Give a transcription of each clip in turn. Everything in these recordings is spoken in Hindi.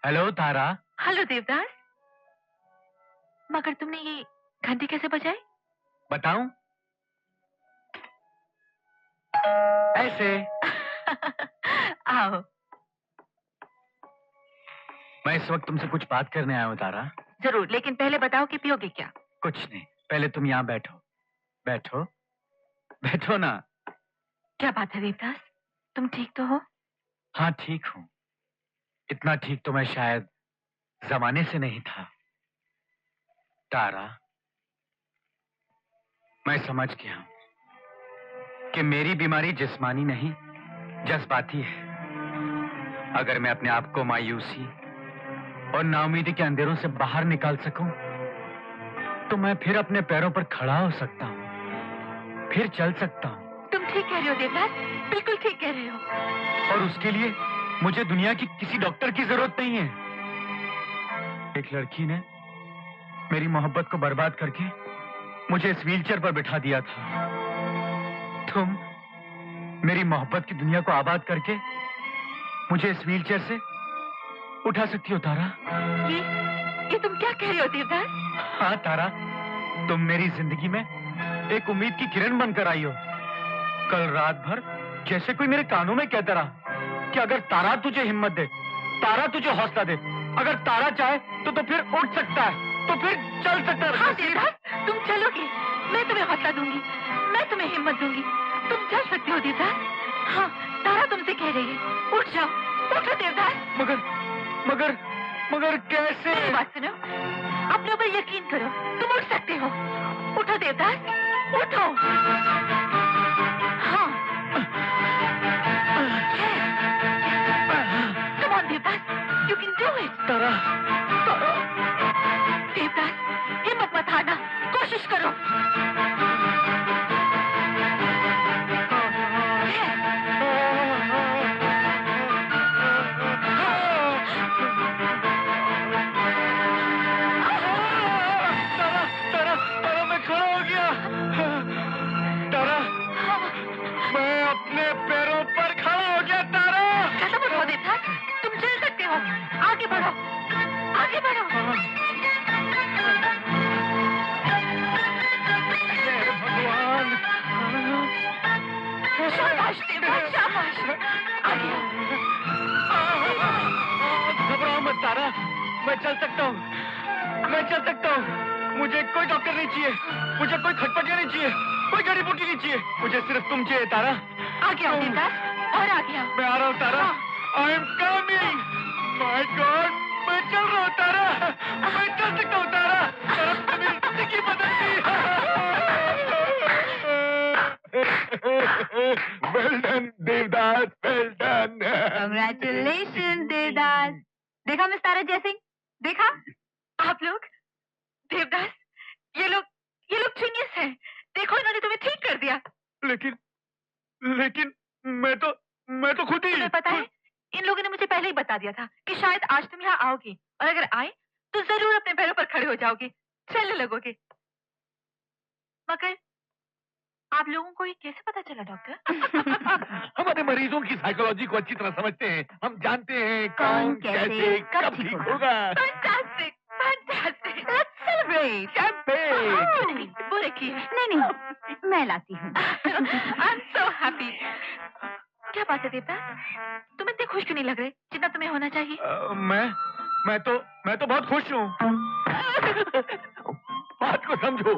हेलो तारा। हेलो देवदास। मगर तुमने ये घंटी कैसे बजाई? बताऊं? ऐसे। आओ। मैं इस वक्त तुमसे कुछ बात करने आया हूँ तारा। जरूर, लेकिन पहले बताओ कि पियोगे क्या? कुछ नहीं, पहले तुम यहाँ बैठो। बैठो बैठो ना। क्या बात है देवदास, तुम ठीक तो हो? हाँ ठीक हूँ। इतना ठीक तो मैं शायद जमाने से नहीं था। तारा, मैं समझ गया हूं कि मेरी बीमारी जिस्मानी नहीं जज्बाती है। अगर मैं अपने आप को मायूसी और नाउमीदी के अंधेरों से बाहर निकाल सकूं तो मैं फिर अपने पैरों पर खड़ा हो सकता हूं, फिर चल सकता हूं। तुम ठीक कह रहे हो देवदास, बिल्कुल ठीक कह रहे हो। और उसके लिए मुझे दुनिया की किसी डॉक्टर की जरूरत नहीं है। एक लड़की ने मेरी मोहब्बत को बर्बाद करके मुझे इस व्हीलचेयर पर बिठा दिया था। तुम मेरी मोहब्बत की दुनिया को आबाद करके मुझे इस व्हीलचेयर से उठा सकती हो तारा। ये तुम क्या कह रहे हो देवदास? हाँ तारा, तुम मेरी जिंदगी में एक उम्मीद की किरण बनकर आई हो। कल रात भर जैसे कोई मेरे कानों में कहता रहा कि अगर तारा तुझे हिम्मत दे, तारा तुझे हौसला दे, अगर तारा चाहे तो फिर उठ सकता है, तो फिर चल सकता है। हाँ देवदास, तुम चलोगे, मैं तुम्हें हौसला दूंगी, मैं तुम्हें हिम्मत दूंगी, तुम चल सकते हो देवदास। हाँ, तारा तुमसे कह रही है, उठ जाओ, उठो देवदास। मगर कैसे? मेरी बात सुनो, अपने ऊपर यकीन करो, तुम उठ सकते हो। उठो देवदास, उठो। हाँ, come on Devdas, you can do it। तारा, देवदास, हिम्मत मत हारना, कोशिश करो। आगे बढ़ो, आगे बढ़ो। भगवान, शाबाश देवदास, शाबाश। आगे घबराओ मत तारा, मैं चल सकता हूँ, मैं चल सकता हूँ। मुझे कोई डॉक्टर नहीं चाहिए, मुझे कोई खटपटिया नहीं चाहिए, कोई जड़ी बूटी नहीं चाहिए, मुझे सिर्फ तुम चाहिए तारा। आगे आओ देवदास, और आगे आओ। मैं आ रहा हूँ Tara, I am coming. My God, मैं चल रहा हूँ तारा, मैं चल सकता हूँ तारा, तारा तुमने मेरी जिंदगी बदल दी। Well done Devdas, well done. Congratulations Devdas. देखा मिस तारा जयसिंह, देखा? आप लोग, देवदास, ये लोग जीनियस हैं। देखो, इन्होंने तुम्हें ठीक कर दिया। लेकिन मैं तो खुद ही। तुम्हें पता है, इन लोगों ने मुझे पहले ही बता दिया था कि शायद आज तुम यहाँ आओगी, और अगर आए तो जरूर अपने पैरों पर खड़े हो जाओगे, चलने लगोगे। मगर आप लोगों को ये कैसे पता चला डॉक्टर? हमारे मरीजों की साइकोलॉजी को अच्छी तरह समझते हैं, हम जानते हैं कौन कैसे कब ठीक होगा। Fantastic, fantastic. Let's celebrate. Champagne. वो रखिए। नहीं, मैं लाती हूँ। I am so happy. क्या बात है देवता, तुम इतने खुश क्यों नहीं लग रहे जितना तुम्हें होना चाहिए? मैं तो बहुत खुश हूँ। बात को समझो,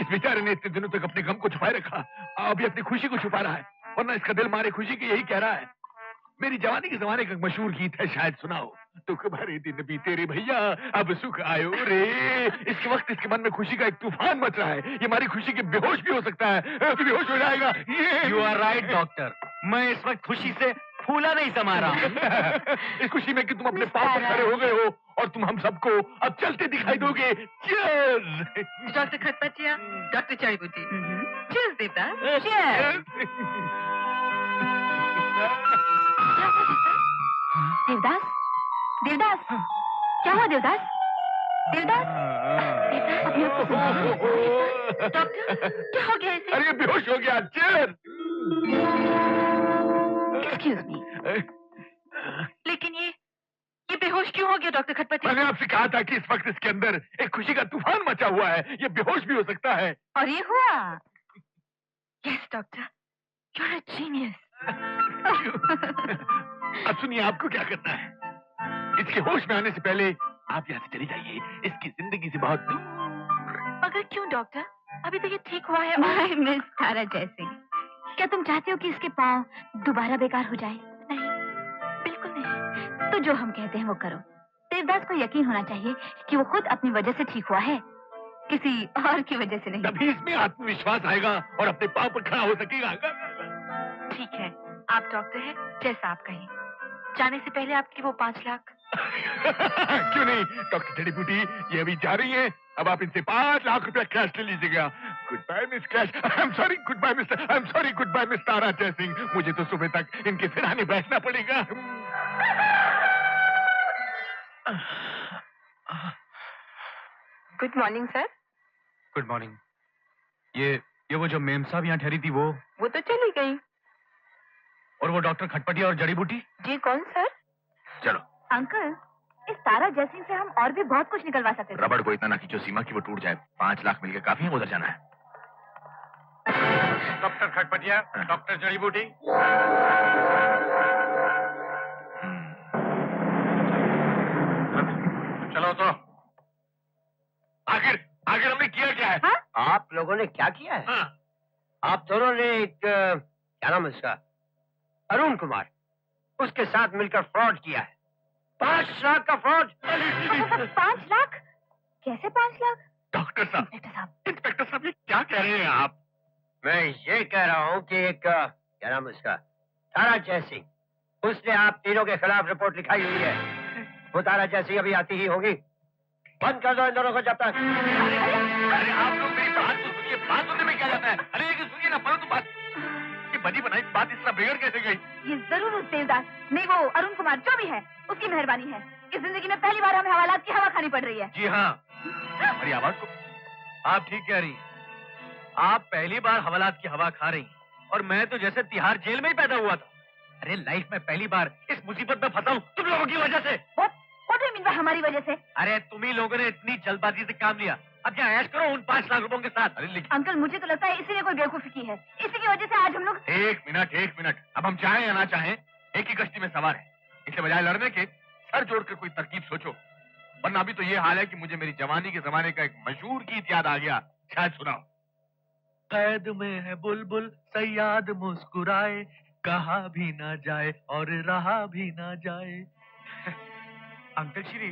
इस बेचारे ने इतने दिनों तक अपने गम को छुपाए रखा, अभी अपनी खुशी को छुपा रहा है, वरना इसका दिल मारे खुशी की यही कह रहा है। मेरी जवानी के जमाने का मशहूर गीत है, शायद सुनाओ। दुख भरे दिन बीते रे भैया, अब सुख आयो रे। इसके वक्त इसके मन में खुशी का एक तूफान मच रहा है। ये हमारी खुशी के बेहोश भी हो सकता है, बेहोश हो जाएगा। यू आर राइट डॉक्टर, मैं इस वक्त खुशी से फूला नहीं समा रहा हूँ। इस खुशी में कि तुम अपने पांव पर खड़े हो गए हो और तुम हम सबको अब चलते दिखाई दोगे। Cheers doctor Khatpatiya, doctor Chaibooti. Cheers देवता, चीयर्स। देवदास, देवदास, क्या हुआ देवदास? देवदास, अपने आप को डॉक्टर, क्या हो गया इसे? अरे बेहोश हो गया। चीयर्स। एक्सक्यूज मी, लेकिन ये बेहोश बेहोश क्यों हो गया डॉक्टर खटपटी? मैंने आपसे कहा था कि इस वक्त इसके अंदर एक खुशी का तूफान मचा हुआ है, ये बेहोश भी हो सकता है। और ये हुआ? Yes doctor, you are a genius. अब सुनिए, आपको क्या करना है। इसके होश में आने से पहले आप यहाँ से चली जाइए, इसकी जिंदगी से बहुत दूर। मगर क्यों डॉक्टर? अभी तो ये ठीक हुआ है। माय मिस तारा जैसी, क्या तुम चाहते हो कि इसके पाँव दोबारा बेकार हो जाए? नहीं, बिल्कुल नहीं। तो जो हम कहते हैं वो करो। देवदास को यकीन होना चाहिए कि वो खुद अपनी वजह से ठीक हुआ है, किसी और की वजह से नहीं। तभी इसमें आत्मविश्वास आएगा और अपने पाँव पर खड़ा हो सकेगा। ठीक है, आप डॉक्टर हैं, जैसा आप कहें। जाने से पहले आपकी वो 5 लाख। क्यों नहीं डॉक्टर जड़ी बूटी, ये अभी जा रही है। अब आप इनसे 5 लाख रुपया कैश ले लीजिएगा। Good bye miss cash, I am sorry, good bye mister, I am sorry, good bye miss Tara Jaisingh. मुझे तो सुबह तक इनके सिरहाने बैठना पड़ेगा। Good morning sir. Good morning. ये वो जो मेम साहब यहाँ ठहरी थी वो तो चली गई। और वो डॉक्टर खटपटी और जड़ी बूटी? जी कौन सर? चलो अंकल, इस तारा जैसिंग से हम और भी बहुत कुछ निकलवा सकते थे। रबड़ को इतना ना खींचो सीमा की वो टूट जाए। 5 लाख मिलकर काफी है, उधर जाना है। डॉक्टर खटपटिया, डॉक्टर जड़ी बूटी। चलो तो। आखिर हमने किया क्या है? हाँ? आप लोगों ने क्या किया है? हाँ। आप दोनों ने एक क्या नाम है उसका, अरुण कुमार, उसके साथ मिलकर फ्रॉड किया है। 5 लाख का फ्रॉड। 5 लाख? कैसे 5 लाख? डॉक्टर साहब, इंस्पेक्टर साहब, ये क्या कह रहे हैं आप? मैं ये कह रहा हूँ कि एक क्या नाम है उसका, तारा जयसिंह, उसने आप तीनों के खिलाफ रिपोर्ट लिखाई हुई है। वो तारा जयसिंह अभी आती ही होगी। बंद कर दो इन दोनों को जब तक। अरे आप लोग मेरी बात तो सुनिए, बात सुनने में क्या जाता है? अरे लेकिन सुनिए ना, परंतु बात, ये बनी बनाई बात इस तरह बिगड़ कैसे गई? ये जरूर उस देवदास, नहीं वो अरुण कुमार जो भी है, उसकी मेहरबानी है। इस जिंदगी में पहली बार हमें हवालात की हवा खानी पड़ रही है। जी हाँ, हमारी आवाज को आप ठीक कह रही हैं। आप पहली बार हवालात की हवा खा रही हैं। और मैं तो जैसे तिहाड़ जेल में ही पैदा हुआ था। अरे लाइफ में पहली बार इस मुसीबत में फंसा हूँ तुम लोगों की वजह से। What do you mean by हमारी वजह से? अरे तुम ही लोगों ने इतनी जल्दबाजी से काम लिया। अब क्या ऐश करो उन 5 लाख रुपयों के साथ। अरे लेकिन अंकल, मुझे तो लगता है इसी ने कोई बेवकूफी की है। इसी की वजह से आज हम लोग। एक मिनट, अब हम चाहें या ना चाहें एक ही कश्ती में सवार है। इससे बजाय लड़ने के सर जोड़कर कोई तरकीब सोचो, वरना अभी तो ये हाल है कि मुझे मेरी जवानी के जमाने का एक मशहूर गीत याद आ गया, शायद सुनाओ। कैद में है बुलबुल सयाद मुस्कुराए, कहा भी ना जाए और रहा भी ना जाए। अंकल श्री,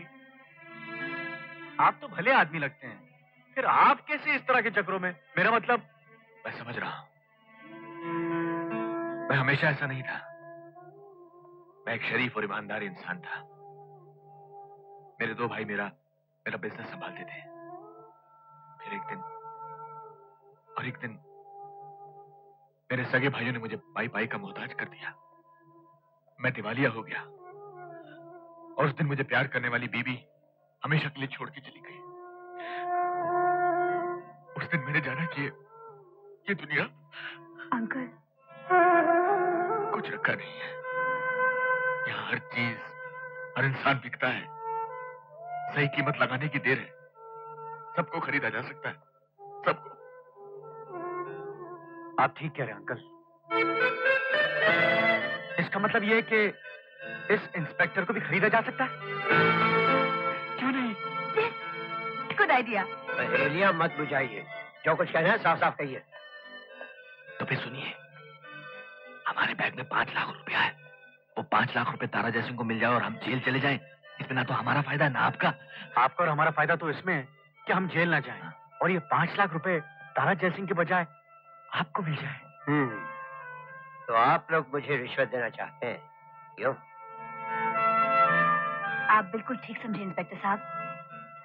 आप तो भले आदमी लगते हैं, फिर आप कैसे इस तरह के चक्रों में? मेरा मतलब। मैं समझ रहा हूं, मैं हमेशा ऐसा नहीं था। मैं एक शरीफ और ईमानदार इंसान था। मेरे 2 भाई मेरा बिजनेस संभालते थे। फिर एक दिन मेरे सगे भाइयों ने मुझे पाई का मोहताज कर दिया। मैं दिवालिया हो गया और उस दिन मुझे प्यार करने वाली बीवी हमेशा के लिए छोड़ के चली गई। उस दिन मैंने जाना कि ये दुनिया अंकल, कुछ रखा नहीं है। यहाँ हर चीज, हर इंसान बिकता है। सही कीमत लगाने की देर है। सबको खरीदा जा सकता है, सबको। आप ठीक कह रहे हैं अंकल। इसका मतलब ये है कि इस इंस्पेक्टर को भी खरीदा जा सकता है। क्यों नहीं? Good idea. पहेलियां मत बुझाइए, जो कुछ कहना है साफ साफ कहिए। तो फिर सुनिए, हमारे बैग में 5 लाख रुपया है। वो 5 लाख रुपए तारा जयसिंह को मिल जाए और हम जेल चले जाएं, इसमें ना तो हमारा फायदा ना आपका। आपका और हमारा फायदा तो इसमें है कि हम जेल ना जाएं और ये 5 लाख रुपए तारा जयसिंह के बजाय आपको मिल जाए। तो आप लोग मुझे रिश्वत देना चाहते हैं, क्यों? आप बिल्कुल ठीक समझे इंस्पेक्टर साहब,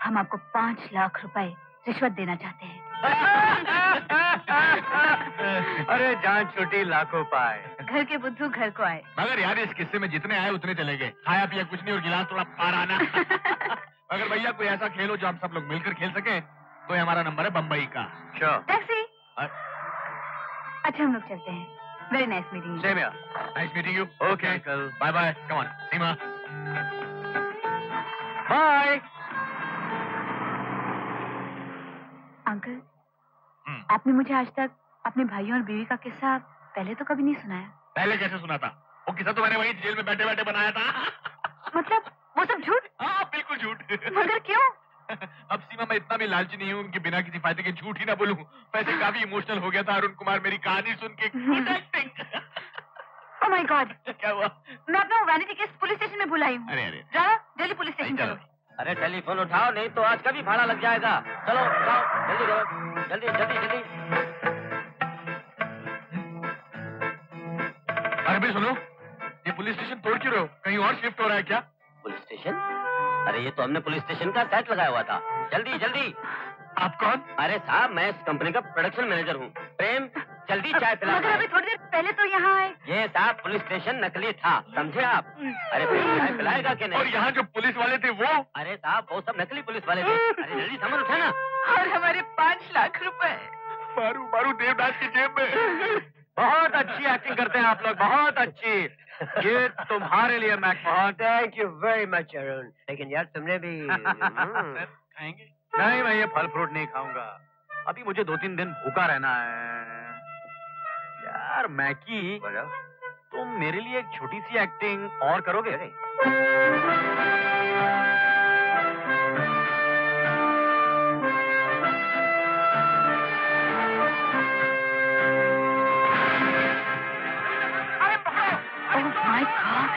हम आपको 5 लाख रुपए रिश्वत देना चाहते हैं। अरे जान छुट्टी लाखों पाए। घर के बुद्धू घर को आए। मगर यार इस किस्से में जितने आए उतने चले गए। खाया पिया कुछ नहीं और गिलास थोड़ा पार आना। अगर भैया कोई ऐसा खेल हो जो हम सब लोग मिलकर खेल सके तो ये हमारा नंबर है बम्बई का। श्योर। टैक्सी। अच्छा हम लोग चलते हैं। Very nice meeting. Same here. Nice meeting you. Okay uncle. Bye bye. Come on Seema. Bye. Uncle, आपने मुझे आज तक अपने भाइयों और बीवी का किस्सा पहले तो कभी नहीं सुनाया। पहले कैसे सुना था? वो किस्सा तो मैंने वहीं जेल में बैठे बैठे बनाया था। मतलब वो सब झूठ? हाँ बिल्कुल झूठ। मगर क्यों? अब सीमा मैं इतना भी लालची नहीं हूँ कि बिना किसी फायदे के झूठ ही ना बोलूं। वैसे काफी इमोशनल हो गया था अरुण कुमार मेरी कहानी सुन के। Good acting. Oh my God, क्या हुआ? मैं अपना वैनिटी केस पुलिस स्टेशन में भुलाई हूँ। अरे जाओ जल्दी पुलिस स्टेशन चलो। चलो। अरे टेलीफोन उठाओ, नहीं तो आज का भी भाड़ा लग जाएगा। चलो उठाओ, जल्दी करो, जल्दी जल्दी जल्दी। अरे भी सुनो, ये पुलिस स्टेशन तोड़ क्यों रहे हो? कहीं और शिफ्ट हो रहा है क्या? Police station? अरे ये तो हमने पुलिस स्टेशन का सेट लगाया हुआ था। जल्दी जल्दी। आप कौन? अरे साहब, मैं इस कंपनी का प्रोडक्शन मैनेजर हूँ। प्रेम, जल्दी चाय पिला। मगर अभी थोड़ी देर पहले तो यहाँ आए। ये साहब पुलिस स्टेशन नकली था, समझे आप? अरे प्रेम, चाय पिलाएगा कि और नहीं? यहाँ जो पुलिस वाले थे वो? अरे साहब, वो सब नकली पुलिस वाले थे। अरे जल्दी सामान उठा ना। और हमारे 5 लाख रुपए। मारू मारू देवदास की जेब में। बहुत अच्छी एक्टिंग करते हैं आप लोग, बहुत अच्छी। ये तुम्हारे लिए McMahon. Thank you very much Arun. लेकिन यार तुमने भी खाएंगे? नहीं, मैं ये फल फ्रूट नहीं खाऊंगा। अभी मुझे 2-3 दिन भूखा रहना है। यार मैकी, बोलो। तुम मेरे लिए एक छोटी सी एक्टिंग और करोगे? अरे ओह माय गॉड,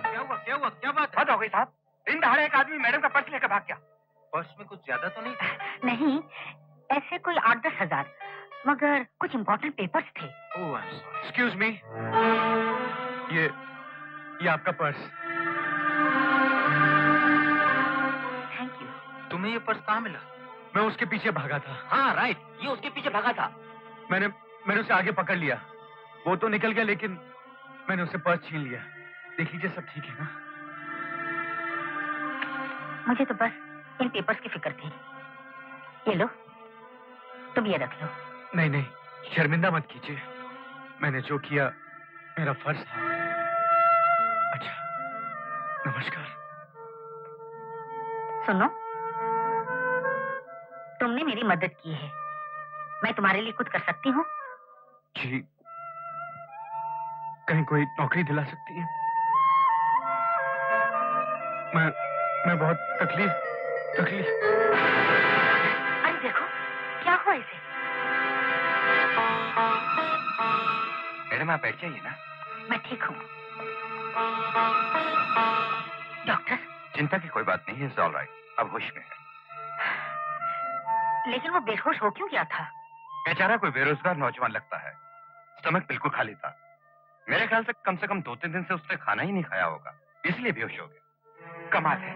क्या हुआ? क्या बात? हद हो गई साहब। दिन दहाड़े एक आदमी मैडम का पर्स लेकर भाग गया। पर्स में कुछ ज्यादा तो नहीं था? नहीं ऐसे कोई 8-10 हजार, मगर कुछ इम्पोर्टेंट पेपर्स थे। Oh I am sorry. Excuse me, ये आपका पर्स। Thank you. तुम्हें ये पर्स कहाँ मिला? मैं उसके पीछे भागा था। हाँ राइट, ये उसके पीछे भागा था। मैंने उसे आगे पकड़ लिया। वो तो निकल गया, लेकिन मैंने उसे पर्स छीन लिया। देख लीजिए, सब ठीक है ना? मुझे तो बस इन पेपर्स की फिक्र थी। ये लो, तुम ये रख लो। नहीं, शर्मिंदा मत कीजिए। मैंने जो किया मेरा फर्ज था। अच्छा, नमस्कार। सुनो, तुमने मेरी मदद की है, मैं तुम्हारे लिए कुछ कर सकती हूँ? जी, कहीं कोई नौकरी दिला सकती है? मैं बहुत तकलीफ। अरे देखो, क्या हुआ इसे? मैडम आप बैठ जाइए ना। मैं ठीक हूँ। डॉक्टर? चिंता की कोई बात नहीं है, इट्स ऑल राइट। अब होश में है। लेकिन वो बेहोश हो क्यों गया था? बेचारा कोई बेरोजगार नौजवान लगता है। स्टमक बिल्कुल खाली था। मेरे ख्याल से कम 2-3 दिन से उसने खाना ही नहीं खाया होगा, इसलिए बेहोश हो गया। कमाल है,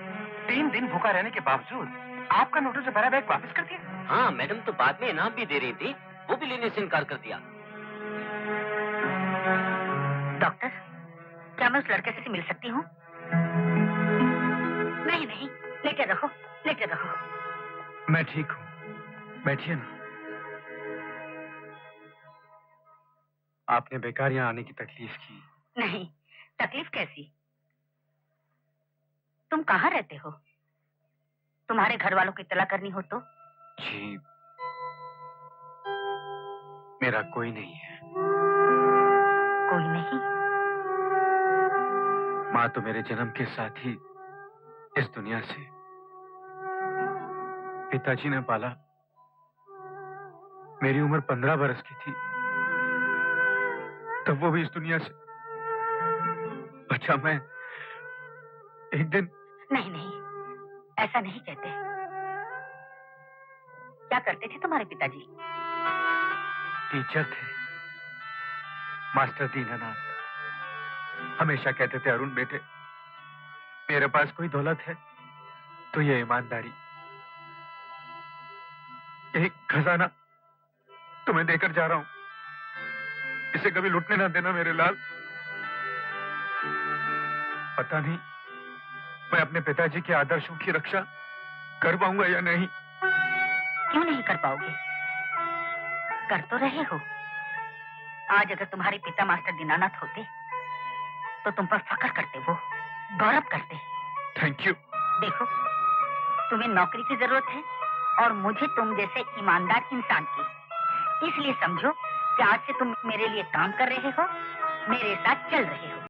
3 दिन भूखा रहने के बावजूद आपका नोटिस से भरा बैग वापस कर दिया। हाँ, मैडम तो बाद में इनाम भी दे रही थी, वो भी लेने से इनकार कर दिया। डॉक्टर, क्या मैं उस लड़के से मिल सकती हूँ? नहीं, लेटे रहो। मैं ठीक हूँ, बैठिए ना। आपने बेकार यहाँ आने की तकलीफ की। नहीं, तकलीफ कैसी? तुम कहाँ रहते हो? तुम्हारे घर वालों की इत्तला करनी हो तो? जी, मेरा कोई नहीं है। कोई नहीं? माँ तो मेरे जन्म के साथ ही इस दुनिया से। पिताजी ने पाला। मेरी उम्र 15 बरस की थी, तब वो भी इस दुनिया से। अच्छा, मैं एक दिन। नहीं, ऐसा नहीं कहते। क्या करते थे तुम्हारे पिताजी? टीचर थे, मास्टर दीनानाथ। हमेशा कहते थे, अरुण बेटे, मेरे पास कोई दौलत है तो ये ईमानदारी। एक खजाना तुम्हें देकर जा रहा हूं, इसे कभी लूटने ना देना मेरे लाल। पता नहीं मैं अपने पिताजी के आदर्शों की रक्षा कर पाऊंगा या नहीं। क्यों नहीं कर पाओगे? कर तो रहे हो। आज अगर तुम्हारे पिता मास्टर दीनानाथ होते तो तुम पर फख्र करते वो। गौरव करते। Thank you. देखो, तुम्हें नौकरी की जरूरत है और मुझे तुम जैसे ईमानदार इंसान की। इसलिए समझो कि आज से तुम मेरे लिए काम कर रहे हो, मेरे साथ चल रहे हो।